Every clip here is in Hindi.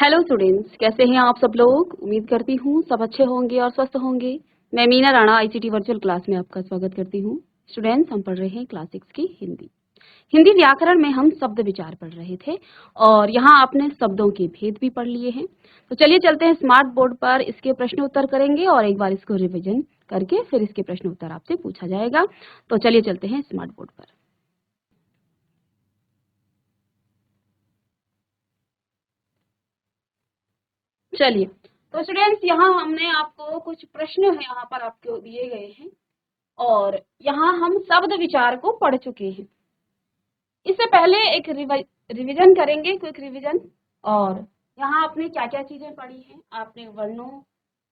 हेलो स्टूडेंट्स, कैसे हैं आप सब लोग। उम्मीद करती हूँ सब अच्छे होंगे और स्वस्थ होंगे। मैं Meena Rana ICT virtual class में आपका स्वागत करती हूँ। स्टूडेंट्स, हम पढ़ रहे हैं क्लास 6 की हिंदी। हिंदी व्याकरण में हम शब्द विचार पढ़ रहे थे और यहाँ आपने शब्दों के भेद भी पढ़ लिए हैं। तो चलिए चलते हैं स्मार्ट बोर्ड पर, इसके प्रश्न उत्तर करेंगे और एक बार इसको रिविजन करके फिर इसके प्रश्न उत्तर आपसे पूछा जाएगा। तो चलिए चलते हैं स्मार्ट बोर्ड पर। चलिए, तो स्टूडेंट्स यहाँ हमने आपको कुछ प्रश्न है यहाँ पर आपको दिए गए हैं और यहाँ हम शब्द विचार को पढ़ चुके हैं। इससे पहले एक रिवीजन करेंगे, क्विक रिवीजन। और यहाँ आपने क्या क्या चीजें पढ़ी हैं। आपने वर्णों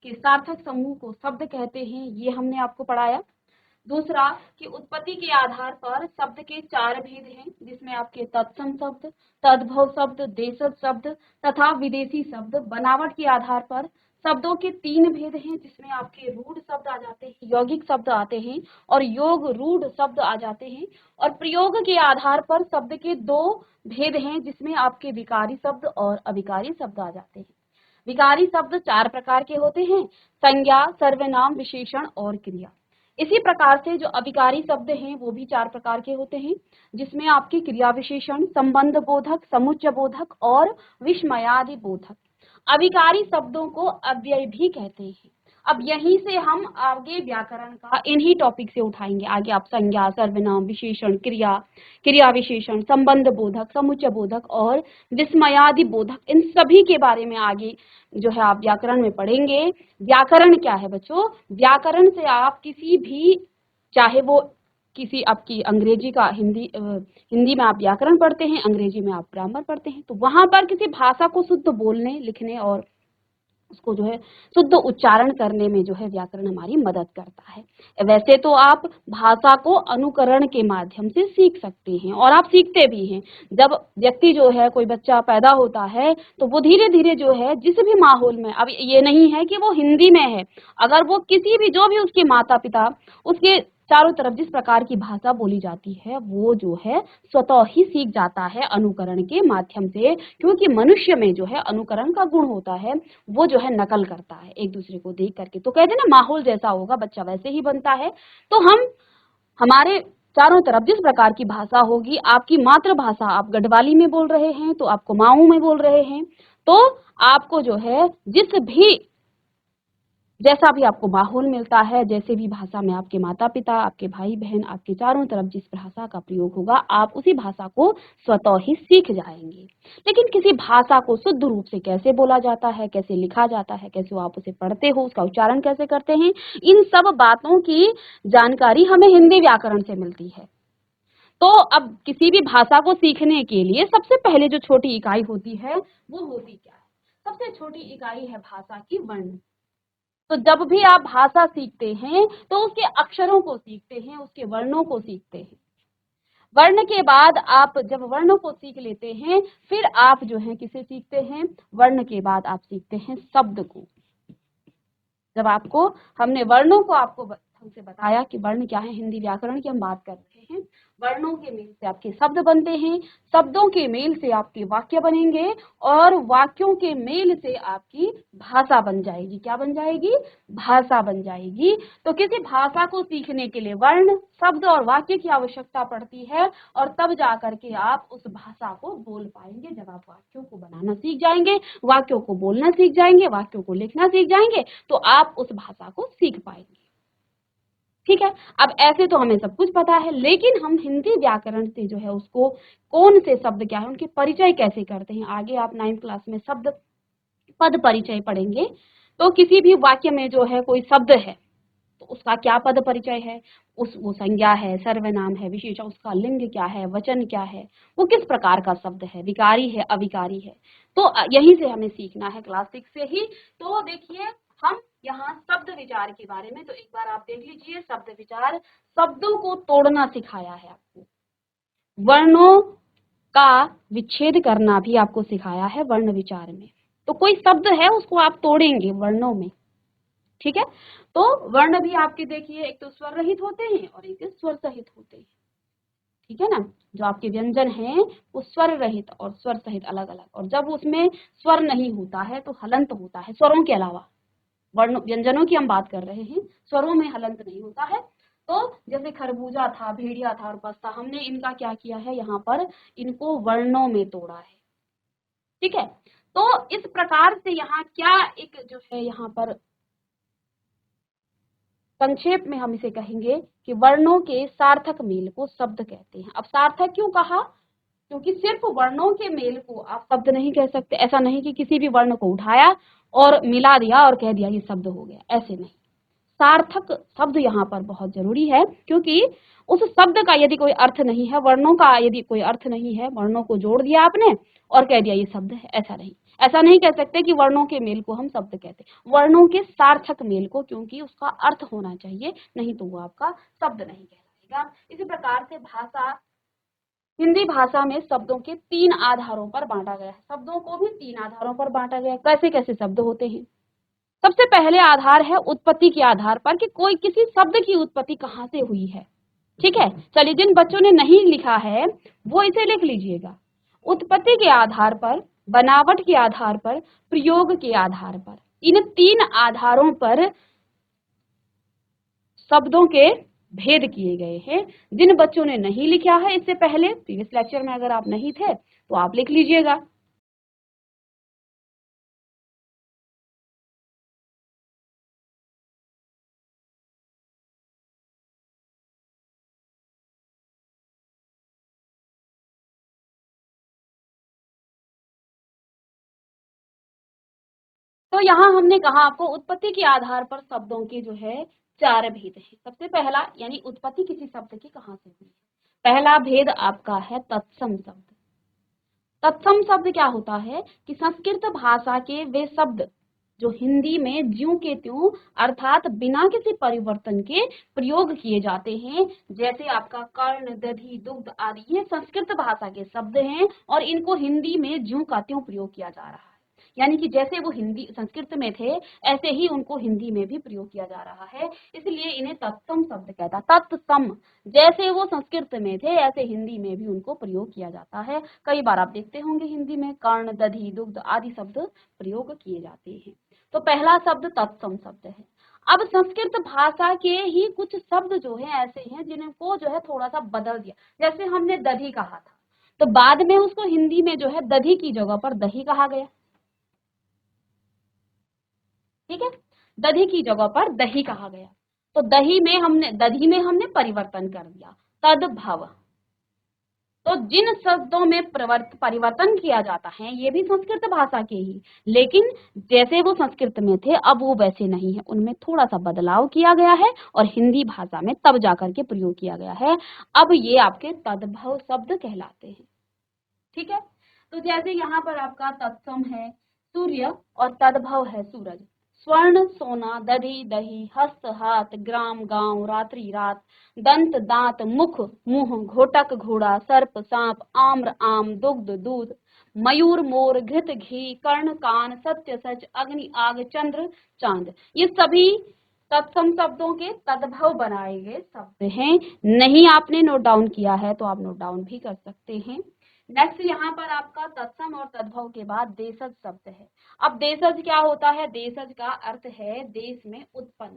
के सार्थक समूह को शब्द कहते हैं, ये हमने आपको पढ़ाया। दूसरा कि उत्पत्ति के आधार पर शब्द के 4 भेद हैं, जिसमें आपके तत्सम शब्द, तद्भव शब्द, देशज शब्द तथा विदेशी शब्द। बनावट के आधार पर शब्दों के 3 भेद हैं, जिसमें आपके रूढ़ शब्द आ जाते हैं, यौगिक शब्द आते हैं और योग रूढ़ शब्द आ जाते हैं। और प्रयोग के आधार पर शब्द के 2 भेद हैं, जिसमें आपके विकारी शब्द और अविकारी शब्द आ जाते हैं। विकारी शब्द 4 प्रकार के होते हैं: संज्ञा, सर्वनाम, विशेषण और क्रिया। इसी प्रकार से जो अविकारी शब्द हैं वो भी 4 प्रकार के होते हैं, जिसमें आपके क्रिया विशेषण, संबंध बोधक, समुच्चय बोधक और विस्मयादि बोधक। अविकारी शब्दों को अव्यय भी कहते हैं। अब यहीं से हम आगे व्याकरण का इन्हीं टॉपिक से उठाएंगे। आगे आप संज्ञा, सर्वनाम, विशेषण, क्रिया, क्रिया विशेषण, संबंध बोधक, समुच्चय बोधक और विस्मयादि बोधक, इन सभी के बारे में आगे जो है आप व्याकरण में पढ़ेंगे। व्याकरण क्या है बच्चों? व्याकरण से आप किसी भी, चाहे वो किसी आपकी अंग्रेजी का हिंदी में आप व्याकरण पढ़ते हैं, अंग्रेजी में आप ग्रामर पढ़ते हैं, तो वहां पर किसी भाषा को शुद्ध बोलने, लिखने और उसको जो है शुद्ध उच्चारण करने में जो है व्याकरण हमारी मदद करता है। वैसे तो आप भाषा को अनुकरण के माध्यम से सीख सकते हैं और आप सीखते भी हैं। जब व्यक्ति जो है, कोई बच्चा पैदा होता है तो वो धीरे धीरे जो है जिस भी माहौल में, अब ये नहीं है कि वो हिंदी में है, अगर वो किसी भी, जो भी उसके माता पिता, उसके चारों तरफ जिस प्रकार की भाषा बोली जाती है वो जो है स्वतः ही सीख जाता है अनुकरण के माध्यम से। क्योंकि मनुष्य में जो है अनुकरण का गुण होता है, वो जो है नकल करता है एक दूसरे को देख करके। तो कहते हैं ना, माहौल जैसा होगा बच्चा वैसे ही बनता है। तो हम हमारे चारों तरफ जिस प्रकार की भाषा होगी, आपकी मातृभाषा, आप गढ़वाली में बोल रहे हैं तो आप कुमाऊं में बोल रहे हैं, तो आपको जो है जिस भी, जैसा भी आपको माहौल मिलता है, जैसे भी भाषा में आपके माता पिता, आपके भाई बहन, आपके चारों तरफ जिस भाषा का प्रयोग होगा, आप उसी भाषा को स्वतः ही सीख जाएंगे। लेकिन किसी भाषा को शुद्ध रूप से कैसे बोला जाता है, कैसे लिखा जाता है, कैसे आप उसे पढ़ते हो, उसका उच्चारण कैसे करते हैं, इन सब बातों की जानकारी हमें हिंदी व्याकरण से मिलती है। तो अब किसी भी भाषा को सीखने के लिए सबसे पहले जो छोटी इकाई होती है वो होती क्या है? सबसे छोटी इकाई है भाषा की वर्ण। तो जब भी आप भाषा सीखते हैं तो उसके अक्षरों को सीखते हैं, उसके वर्णों को सीखते हैं। वर्ण के बाद आप जब वर्णों को सीख लेते हैं, फिर आप जो है किसे सीखते हैं? वर्ण के बाद आप सीखते हैं शब्द को। जब आपको, हमने वर्णों को आपको हमसे बताया कि वर्ण क्या है, हिंदी व्याकरण की हम बात कर रहे हैं। वर्णों के मेल से आपके शब्द बनते हैं, शब्दों के मेल से आपके वाक्य बनेंगे और वाक्यों के मेल से आपकी भाषा बन जाएगी। क्या बन जाएगी? भाषा बन जाएगी। तो किसी भाषा को सीखने के लिए वर्ण, शब्द और वाक्य की आवश्यकता पड़ती है और तब जाकर के आप उस भाषा को बोल पाएंगे। जब आप वाक्यों को बनाना सीख जाएंगे, वाक्यों को बोलना सीख जाएंगे, वाक्यों को लिखना सीख जाएंगे, तो आप उस भाषा को सीख पाएंगे। ठीक है। अब ऐसे तो हमें सब कुछ पता है, लेकिन हम हिंदी व्याकरण से जो है उसको, कौन से शब्द क्या है, उनके परिचय कैसे करते हैं। आगे आप 9th क्लास में शब्द पद परिचय पढ़ेंगे। तो किसी भी वाक्य में जो है कोई शब्द है तो उसका क्या पद परिचय है, उस वो संज्ञा है, सर्वनाम है, विशेषण, उसका लिंग क्या है, वचन क्या है, वो किस प्रकार का शब्द है, विकारी है, अविकारी है। तो यहीं से हमें सीखना है क्लास 6 से ही। तो देखिए, हम यहाँ शब्द विचार के बारे में, तो एक बार आप देख लीजिए शब्द विचार। शब्दों को तोड़ना सिखाया है आपको, वर्णों का विच्छेद करना भी आपको सिखाया है वर्ण विचार में। तो कोई शब्द है उसको आप तोड़ेंगे वर्णों में। ठीक है। तो वर्ण भी आपके देखिए, एक तो स्वर रहित होते हैं और एक स्वर सहित होते हैं। ठीक है ना। जो आपके व्यंजन हैं वो स्वर रहित और स्वर सहित अलग अलग, और जब उसमें स्वर नहीं होता है तो हलंत होता है। स्वरों के अलावा वर्ण व्यंजनों की हम बात कर रहे हैं, स्वरों में हलंत नहीं होता है। तो जैसे खरबूजा था, भेड़िया था और बस्ता, हमने इनका क्या किया है, यहाँ पर इनको वर्णों में तोड़ा है। ठीक है, तो इस प्रकार से यहाँ क्या एक जो है यहाँ पर संक्षेप में हम इसे कहेंगे कि वर्णों के सार्थक मेल को शब्द कहते हैं। अब सार्थक क्यों कहा, क्योंकि सिर्फ वर्णों के मेल को आप शब्द नहीं कह सकते। ऐसा नहीं कि किसी भी वर्ण को उठाया और मिला दिया और कह दिया ये शब्द हो गया, ऐसे नहीं। सार्थक शब्द यहाँ पर बहुत जरूरी है, क्योंकि उस शब्द का यदि कोई अर्थ नहीं है, वर्णों का यदि कोई अर्थ नहीं है, वर्णों को जोड़ दिया आपने और कह दिया ये शब्द है, ऐसा नहीं। ऐसा नहीं कह सकते कि वर्णों के मेल को हम शब्द कहते, वर्णों के सार्थक मेल को, क्योंकि उसका अर्थ होना चाहिए, नहीं तो वो आपका शब्द नहीं कहलाएगा। इसी प्रकार से भाषा, हिंदी भाषा में शब्दों के 3 आधारों पर बांटा गया है। शब्दों को भी 3 आधारों पर बांटा गया है। कैसे कैसे शब्द होते हैं। सबसे पहले आधार है उत्पत्ति के आधार पर, कि कोई किसी शब्द की उत्पत्ति कहाँ से हुई है। ठीक है, चलिए जिन बच्चों ने नहीं लिखा है वो इसे लिख लीजिएगा। उत्पत्ति के आधार पर, बनावट के आधार पर, प्रयोग के आधार पर, इन 3 आधारों पर शब्दों के भेद किए गए हैं। जिन बच्चों ने नहीं लिखा है इससे पहले प्रीवियस लेक्चर में, अगर आप नहीं थे तो आप लिख लीजिएगा। तो यहाँ हमने कहा आपको उत्पत्ति के आधार पर शब्दों के जो है 4 भेद हैं। सबसे पहला, यानी उत्पत्ति किसी शब्द की कहाँ से हुई। पहला भेद आपका है तत्सम शब्द। तत्सम शब्द क्या होता है कि संस्कृत भाषा के वे शब्द जो हिंदी में ज्यों के त्यों अर्थात बिना किसी परिवर्तन के प्रयोग किए जाते हैं, जैसे आपका कर्ण, दधि, दुग्ध आदि, ये संस्कृत भाषा के शब्द हैं और इनको हिंदी में ज्यों का त्यों प्रयोग किया जा रहा है। यानी कि जैसे वो हिंदी संस्कृत में थे ऐसे ही उनको हिंदी में भी प्रयोग किया जा रहा है, इसलिए इन्हें तत्सम शब्द कहता। तत्सम, जैसे वो संस्कृत में थे ऐसे हिंदी में भी उनको प्रयोग किया जाता है। कई बार आप देखते होंगे हिंदी में कर्ण, दधि, दुग्ध आदि शब्द प्रयोग किए जाते हैं। तो पहला शब्द तत्सम शब्द है। अब संस्कृत भाषा के ही कुछ शब्द जो है ऐसे हैं जिनको जो है थोड़ा सा बदल दिया। जैसे हमने दधि कहा था तो बाद में उसको हिंदी में जो है दधि की जगह पर दही कहा गया। ठीक है, दधि की जगह पर दही कहा गया। तो दही में हमने परिवर्तन कर दिया, तद्भव। तो जिन शब्दों में परिवर्तन किया जाता है ये भी संस्कृत भाषा के ही, लेकिन जैसे वो संस्कृत में थे अब वो वैसे नहीं है, उनमें थोड़ा सा बदलाव किया गया है और हिंदी भाषा में तब जाकर के प्रयोग किया गया है। अब ये आपके तद्भव शब्द कहलाते हैं। ठीक है, तो जैसे यहाँ पर आपका तत्सम है सूर्य और तद्भव है सूरज। स्वर्ण सोना, दधि दही, हस्त हाथ, ग्राम गांव, रात्रि रात, दंत दांत, मुख मुंह, घोटक घोड़ा, सर्प सांप, आम्र आम, दुग्ध दूध, मयूर मोर, घृत घी, कर्ण कान, सत्य सच, अग्नि आग, चंद्र चांद, ये सभी तत्सम शब्दों के तद्भव बनाए गए शब्द हैं। नहीं आपने नोट डाउन किया है तो आप नोट डाउन भी कर सकते हैं। नेक्स्ट यहाँ पर आपका तत्सम और तद्भव के बाद देशज शब्द है। अब देशज क्या होता है, देशज का अर्थ है देश में उत्पन्न।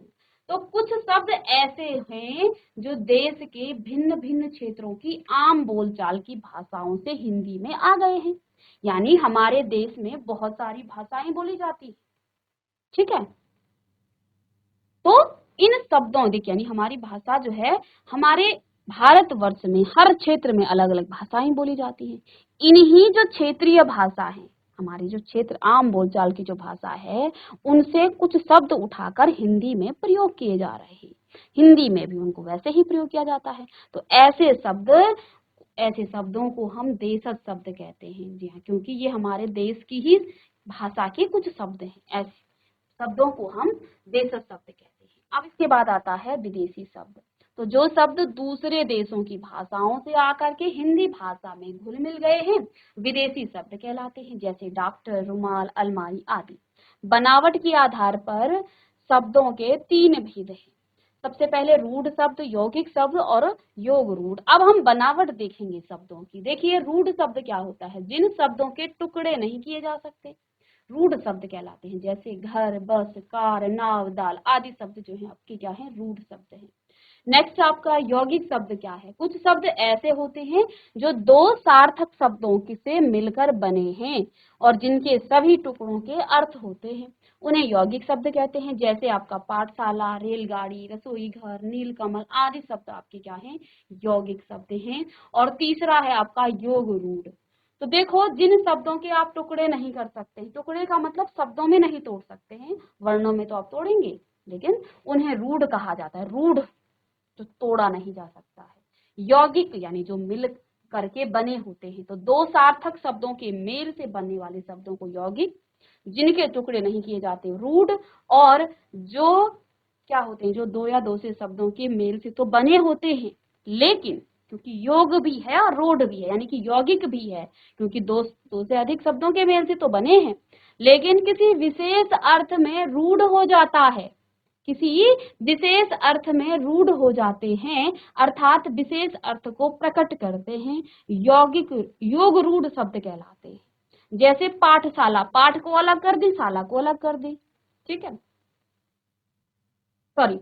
तो कुछ शब्द ऐसे हैं जो देश के भिन्न भिन्न क्षेत्रों की आम बोलचाल की भाषाओं से हिंदी में आ गए हैं। यानी हमारे देश में बहुत सारी भाषाएं बोली जाती है। ठीक है, तो इन शब्दों, देखिए यानी हमारी भाषा जो है हमारे भारतवर्ष में हर क्षेत्र में अलग अलग भाषाएं बोली जाती हैं। इन्हीं जो क्षेत्रीय भाषा है, हमारी जो क्षेत्र आम बोलचाल की जो भाषा है उनसे कुछ शब्द उठाकर हिंदी में प्रयोग किए जा रहे हैं। हिंदी में भी उनको वैसे ही प्रयोग किया जाता है। तो ऐसे शब्दों को हम देशज शब्द कहते हैं। जी हाँ, क्योंकि ये हमारे देश की ही भाषा के कुछ शब्द हैं, ऐसे शब्दों को हम देशज शब्द कहते हैं। अब इसके बाद आता है विदेशी शब्द। तो जो शब्द दूसरे देशों की भाषाओं से आकर के हिंदी भाषा में घुल मिल गए हैं विदेशी शब्द कहलाते हैं, जैसे डॉक्टर, रुमाल, अलमारी आदि। बनावट के आधार पर शब्दों के 3 भेद हैं। सबसे पहले रूढ़ शब्द, यौगिक शब्द और योग रूढ़। अब हम बनावट देखेंगे शब्दों की। देखिए रूढ़ शब्द क्या होता है, जिन शब्दों के टुकड़े नहीं किए जा सकते रूढ़ शब्द कहलाते हैं। जैसे घर, बस, कार, नाव, दाल आदि शब्द जो है आपके क्या है, रूढ़ शब्द है। नेक्स्ट आपका यौगिक शब्द क्या है, कुछ शब्द ऐसे होते हैं जो दो सार्थक शब्दों से मिलकर बने हैं और जिनके सभी टुकड़ों के अर्थ होते हैं, उन्हें यौगिक शब्द कहते हैं। जैसे आपका पाठशाला, रेलगाड़ी, रसोई घर, नीलकमल आदि शब्द आपके क्या हैं, यौगिक शब्द हैं। और तीसरा है आपका योग रूढ़। तो देखो जिन शब्दों के आप टुकड़े नहीं कर सकते, टुकड़े का मतलब शब्दों में नहीं तोड़ सकते हैं, वर्णों में तो आप तोड़ेंगे, लेकिन उन्हें रूढ़ कहा जाता है। रूढ़ जो तोड़ा नहीं जा सकता है। यौगिक यानी जो मिल करके बने होते हैं, तो दो सार्थक शब्दों के मेल से बनने वाले शब्दों को यौगिक, जिनके टुकड़े नहीं किए जाते रूढ़, और जो क्या होते हैं, जो दो या दो से शब्दों के मेल से तो बने होते हैं, लेकिन क्योंकि योग भी है और रूढ़ भी है, यानी कि यौगिक भी है, क्योंकि दो से अधिक शब्दों के मेल से तो बने हैं, लेकिन किसी विशेष अर्थ में रूढ़ हो जाता है, किसी विशेष अर्थ में रूढ़ हो जाते हैं, अर्थात विशेष अर्थ को प्रकट करते हैं, यौगिक योग रूढ़ शब्द कहलाते हैं। जैसे पाठशाला, पाठ को अलग कर दी, शाला को अलग कर दी, ठीक है, सॉरी,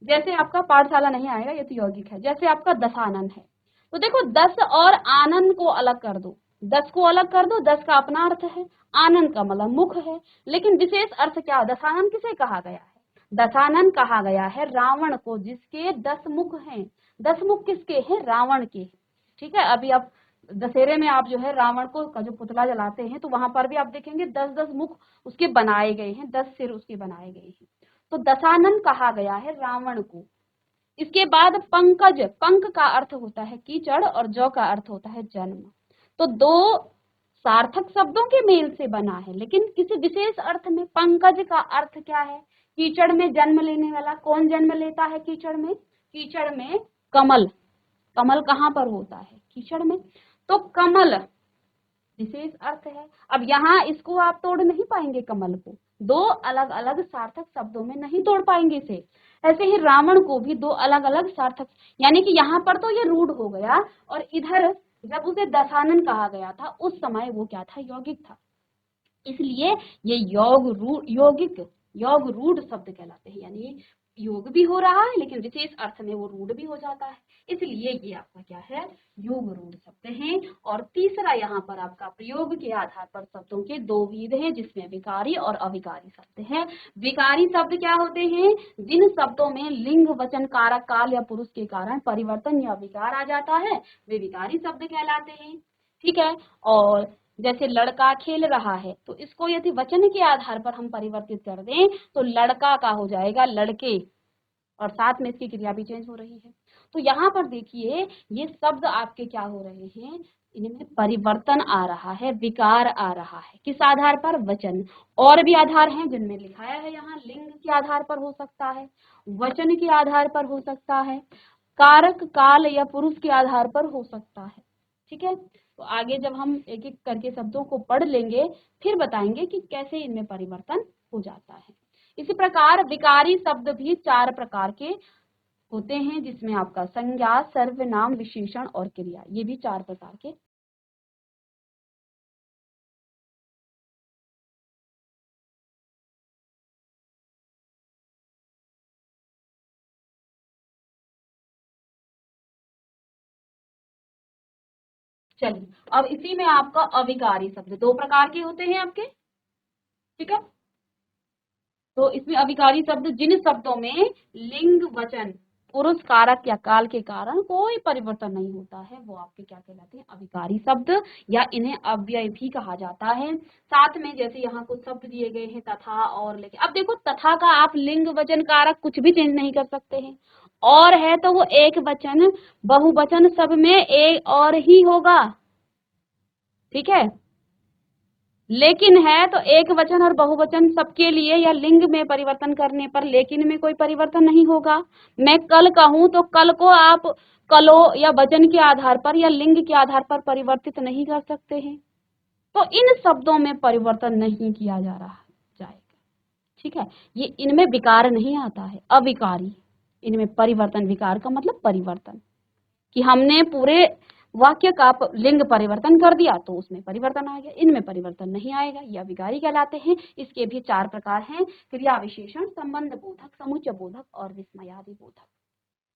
जैसे आपका पाठशाला नहीं आएगा, ये तो यौगिक है। जैसे आपका दशानन है, तो देखो दस और आनंद को अलग कर दो, दस को अलग कर दो, दस का अपना अर्थ है, आनंद का मतलब मुख है, लेकिन विशेष अर्थ क्या है, दशानन किसे कहा गया है, दशानन कहा गया है रावण को, जिसके 10 मुख हैं। 10 मुख किसके हैं, रावण के, ठीक है। अभी आप दशहरे में आप जो है रावण को का जो पुतला जलाते हैं, तो वहां पर भी आप देखेंगे 10-10 मुख उसके बनाए गए हैं, 10 सिर उसके बनाए गए हैं, तो दशानन कहा गया है रावण को। इसके बाद पंकज, पंक का अर्थ होता है कीचड़ और जौ का अर्थ होता है जन्म। तो दो सार्थक शब्दों के मेल से बना है, लेकिन किसी विशेष अर्थ में। पंकज का अर्थ क्या है, कीचड़ में जन्म लेने वाला। कौन जन्म लेता है कीचड़ में, कीचड़ में कमल। कमल कहाँ पर होता है, कीचड़ में, तो कमल विशेष अर्थ है। अब यहाँ इसको आप तोड़ नहीं पाएंगे, कमल को दो अलग अलग सार्थक शब्दों में नहीं तोड़ पाएंगे इसे। ऐसे ही रावण को भी दो अलग अलग सार्थक, यानी कि यहाँ पर तो ये रूढ़ हो गया, और इधर जब उसे दशानन कहा गया था उस समय वो क्या था, यौगिक था। इसलिए ये यौगिक योग रूढ़ शब्द कहलाते हैं, यानी योग भी हो रहा है लेकिन विशेष अर्थ में वो रूढ़ भी हो जाता है, इसलिए ये आपका क्या है, योग रूढ़ शब्द है। और तीसरा यहाँ पर आपका प्रयोग के आधार पर शब्दों के दो विध हैं, जिसमें विकारी और अविकारी शब्द है। विकारी शब्द क्या होते हैं, जिन शब्दों में लिंग, वचन, कारक, काल या पुरुष के कारण परिवर्तन या विकार आ जाता है, वे विकारी शब्द कहलाते हैं, ठीक है। और जैसे लड़का खेल रहा है, तो इसको यदि वचन के आधार पर हम परिवर्तित कर दें तो लड़का का हो जाएगा लड़के, और साथ में इसकी क्रिया भी चेंज हो रही है। तो यहाँ पर देखिए ये शब्द आपके क्या हो रहे हैं, इनमें परिवर्तन आ रहा है, विकार आ रहा है। किस आधार पर, वचन। और भी आधार हैं जिनमें लिखाया है, यहाँ लिंग के आधार पर हो सकता है, वचन के आधार पर हो सकता है, कारक, काल या पुरुष के आधार पर हो सकता है, ठीक है। तो आगे जब हम एक एक करके शब्दों को पढ़ लेंगे फिर बताएंगे कि कैसे इनमें परिवर्तन हो जाता है। इसी प्रकार विकारी शब्द भी 4 प्रकार के होते हैं, जिसमें आपका संज्ञा, सर्वनाम, विशेषण और क्रिया, ये भी 4 प्रकार के। चलिए अब इसी में आपका अविकारी शब्द 2 प्रकार के होते हैं आपके, ठीक है। तो इसमें अविकारी शब्द जिन शब्दों में लिंग, वचन, पुरुष, कारक या काल के कारण कोई परिवर्तन नहीं होता है, वो आपके क्या कहलाते हैं, अविकारी शब्द, या इन्हें अव्यय भी कहा जाता है। साथ में जैसे यहाँ कुछ शब्द दिए गए हैं, तथा और, लेकिन अब देखो तथा का आप लिंग, वचन, कारक कुछ भी चेंज नहीं कर सकते हैं, और है तो वो एक वचन, बहुवचन सब में एक और ही होगा, ठीक है। लेकिन है तो एक वचन और बहुवचन सबके लिए, या लिंग में परिवर्तन करने पर लेकिन में कोई परिवर्तन नहीं होगा। मैं कल कहूं तो कल को आप कलो या वचन के आधार पर या लिंग के आधार पर परिवर्तित नहीं कर सकते हैं, तो इन शब्दों में परिवर्तन नहीं किया जा रहा जाएगा, ठीक है। ये इनमें विकार नहीं आता है, अविकारी, इनमें परिवर्तन, विकार का मतलब परिवर्तन, कि हमने पूरे वाक्य का लिंग परिवर्तन कर दिया तो उसमें परिवर्तन आ गया, इनमें परिवर्तन नहीं आएगा, यह विकारी कहलाते हैं। इसके भी 4 प्रकार हैं, क्रिया विशेषण, संबंध बोधक, समुच्चय बोधक और विस्मयादि बोधक।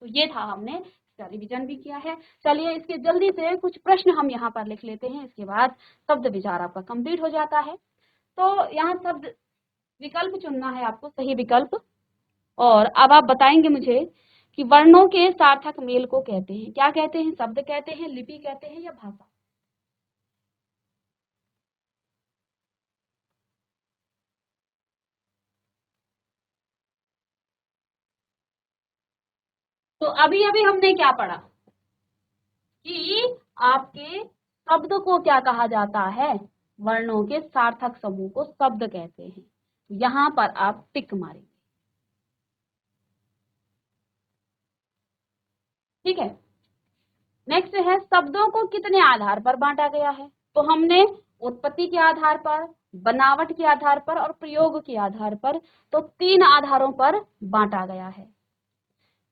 तो ये था, हमने इसका रिवीजन भी किया है। चलिए इसके जल्दी से कुछ प्रश्न हम यहाँ पर लिख लेते हैं, इसके बाद शब्द विचार आपका कंप्लीट हो जाता है। तो यहाँ शब्द विकल्प चुनना है आपको, सही विकल्प। और अब आप बताएंगे मुझे कि वर्णों के सार्थक मेल को कहते हैं, क्या कहते हैं? शब्द कहते हैं, लिपि कहते हैं या भाषा? तो अभी अभी हमने क्या पढ़ा कि आपके शब्द को क्या कहा जाता है? वर्णों के सार्थक समूह को शब्द कहते हैं। यहां पर आप टिक मारेंगे, ठीक है। नेक्स्ट है, शब्दों को कितने आधार पर बांटा गया है? तो हमने उत्पत्ति के आधार पर, बनावट के आधार पर और प्रयोग के आधार पर, तो 3 आधारों पर बांटा गया है।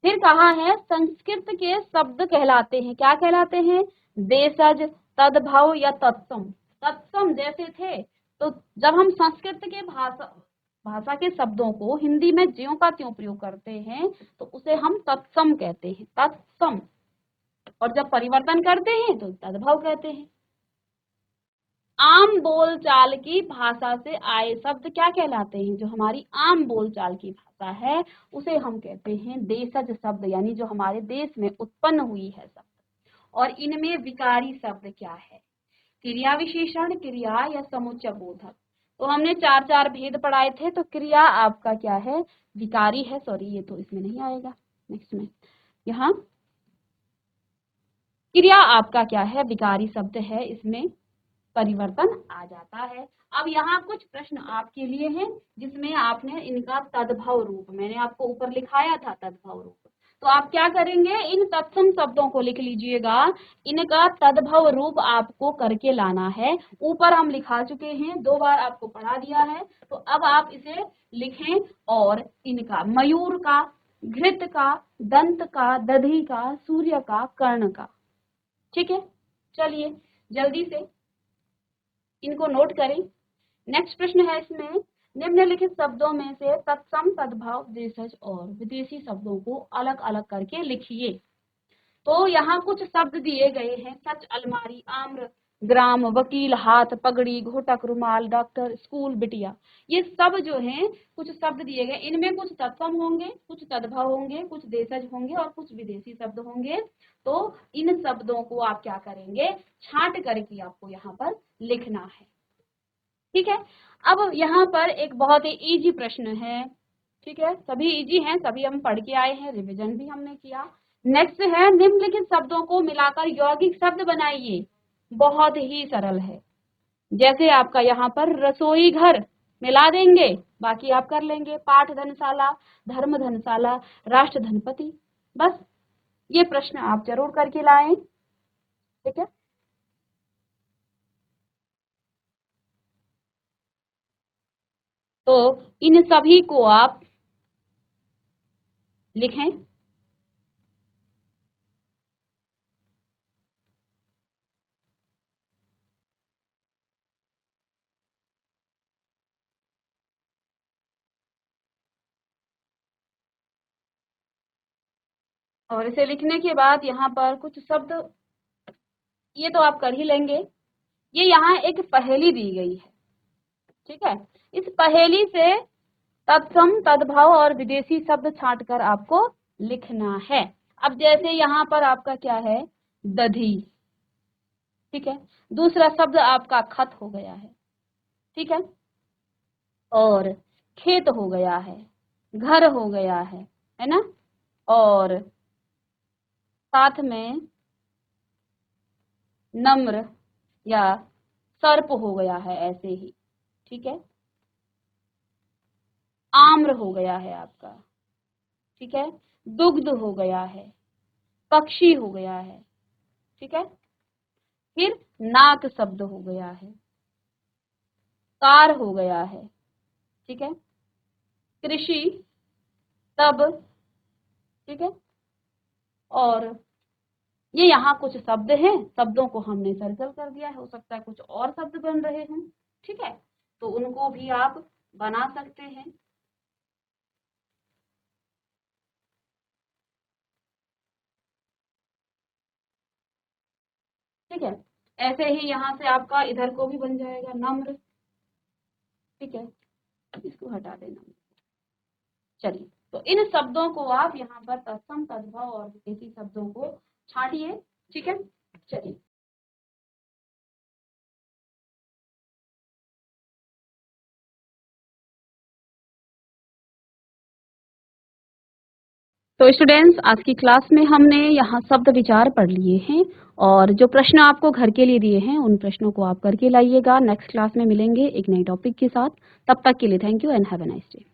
फिर कहा है संस्कृत के शब्द कहलाते हैं, क्या कहलाते हैं? देशज, तद्भव या तत्सम। तत्सम जैसे थे, तो जब हम संस्कृत के भाषा के शब्दों को हिंदी में ज्यों का त्यों प्रयोग करते हैं तो उसे हम तत्सम कहते हैं, तत्सम। और जब परिवर्तन करते हैं तो तद्भव कहते हैं। आम बोलचाल की भाषा से आए शब्द क्या कहलाते हैं? जो हमारी आम बोलचाल की भाषा है उसे हम कहते हैं देशज शब्द, यानी जो हमारे देश में उत्पन्न हुई है शब्द। और इनमें विकारी शब्द क्या है? क्रिया विशेषण, क्रिया या समुच्चय बोधक। तो हमने 4 भेद पढ़ाए थे। तो क्रिया आपका क्या है? विकारी है। सॉरी, ये तो इसमें नहीं आएगा, नेक्स्ट में। यहाँ क्रिया आपका क्या है? विकारी शब्द है, इसमें परिवर्तन आ जाता है। अब यहाँ कुछ प्रश्न आपके लिए हैं जिसमें आपने इनका तद्भव रूप, मैंने आपको ऊपर लिखाया था तद्भव रूप, तो आप क्या करेंगे? इन तत्सम शब्दों को लिख लीजिएगा, इनका तद्भव रूप आपको करके लाना है। ऊपर हम लिखा चुके हैं, 2 बार आपको पढ़ा दिया है, तो अब आप इसे लिखें। और इनका मयूर का, घृत का, दंत का, दधि का, सूर्य का, कर्ण का, ठीक है। चलिए जल्दी से इनको नोट करें। नेक्स्ट प्रश्न है इसमें, निम्नलिखित शब्दों में से तत्सम, तद्भव, देशज और विदेशी शब्दों को अलग अलग करके लिखिए। तो यहाँ कुछ शब्द दिए गए हैं, सच, अलमारी, आम्र, ग्राम, वकील, हाथ, पगड़ी, घोटक, रुमाल, डॉक्टर, स्कूल, बिटिया। ये सब जो हैं कुछ शब्द दिए गए, इनमें कुछ तत्सम होंगे, कुछ तद्भव होंगे, कुछ देशज होंगे और कुछ विदेशी शब्द होंगे। तो इन शब्दों को आप क्या करेंगे? छांट करके आपको यहाँ पर लिखना है, ठीक है। अब यहाँ पर एक बहुत ही इजी प्रश्न है, ठीक है, सभी इजी हैं, सभी हम पढ़ के आए हैं, रिवीजन भी हमने किया। नेक्स्ट है, निम्नलिखित शब्दों को मिलाकर यौगिक शब्द बनाइए। बहुत ही सरल है, जैसे आपका यहाँ पर रसोई घर मिला देंगे, बाकी आप कर लेंगे। पाठ धनशाला, धर्म धनशाला, राष्ट्र धनपति। बस ये प्रश्न आप जरूर करके लाएं, ठीक है। तो इन सभी को आप लिखें। और इसे लिखने के बाद यहाँ पर कुछ शब्द, ये तो आप कर ही लेंगे। ये यहाँ एक पहेली दी गई है, ठीक है। इस पहेली से तत्सम, तद्भव और विदेशी शब्द छांट कर आपको लिखना है। अब जैसे यहाँ पर आपका क्या है? दधी, ठीक है। दूसरा शब्द आपका खत हो गया है, ठीक है। और खेत हो गया है, घर हो गया है ना। और साथ में नम्र या सर्प हो गया है, ऐसे ही, ठीक है। आम्र हो गया है आपका, ठीक है। दुग्ध हो गया है, पक्षी हो गया है, ठीक है। फिर नाक शब्द हो गया है, कार हो गया है, ठीक है। कृषि, तब, ठीक है। और ये यहाँ कुछ शब्द हैं, शब्दों को हमने सर्कल कर दिया है, हो सकता है कुछ और शब्द बन रहे हों, ठीक है, तो उनको भी आप बना सकते हैं। ठीक है, ऐसे ही यहाँ से आपका इधर को भी बन जाएगा नम्र, ठीक है, इसको हटा देना। चलिए, तो इन शब्दों को आप यहाँ पर तत्सम, तद्भव और विदेशी शब्दों को छांटिए, ठीक है। चलिए, तो स्टूडेंट्स, आज की क्लास में हमने यहाँ शब्द विचार पढ़ लिए हैं और जो प्रश्न आपको घर के लिए दिए हैं उन प्रश्नों को आप करके लाइएगा। नेक्स्ट क्लास में मिलेंगे एक नए टॉपिक के साथ। तब तक के लिए thank you and have a nice day.